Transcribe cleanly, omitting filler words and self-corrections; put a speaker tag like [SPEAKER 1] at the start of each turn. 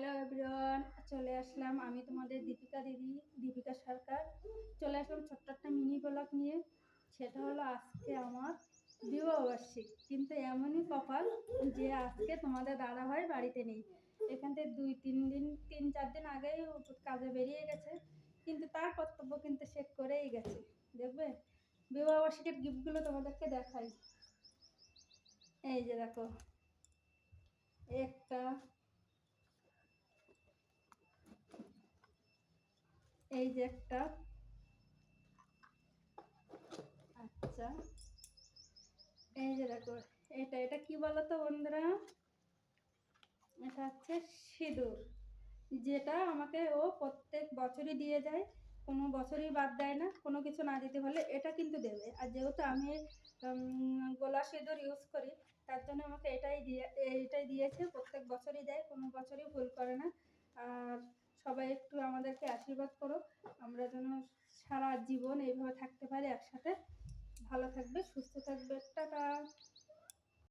[SPEAKER 1] Hello everyone, চলে আসলাম আমি তোমাদের দীপিকা সরকার। চলে আসলাম ছোট্ট একটা মিনি ব্লগ নিয়ে। সেটা হলো আজকে আমার বিবাহবার্ষিক, কিন্তু এমনই কপাল যে আজকে তোমাদের দাদা ভাই বাড়িতে নেই। এখান থেকে 3-4 দিন আগেই কাজে বেরিয়ে গেছে, কিন্তু তার কর্তব্য কিন্তু সে করেই গেছে। দেখবে বিবাহবার্ষিকের গিফটগুলো তোমাদেরকে দেখাই। এই যে দেখো, একটা, এই যে একটা, আচ্ছা এই যে দেখো, এটা এটা কি বলতো বন্ধুরা, এটা হচ্ছে সিঁদুর, যেটা আমাকে ও প্রত্যেক বছরই দিয়ে যায়, কোনো বছরই বাদ দেয় না। কোনো কিছু না দিতে হলে এটা কিন্তু দেবে। আর যেহেতু আমি গোলা সিঁদুর ইউজ করি, তার জন্য আমাকে এইটাই দিয়েছে, প্রত্যেক বছরই দেয়, কোনো বছরই ভুল করে না। আর সবাই একটু আমাদেরকে আশীর্বাদ করো, আমরা যেন সারা জীবন এইভাবে থাকতে পারি একসাথে। ভালো থাকবে, সুস্থ থাকবে, টাটা।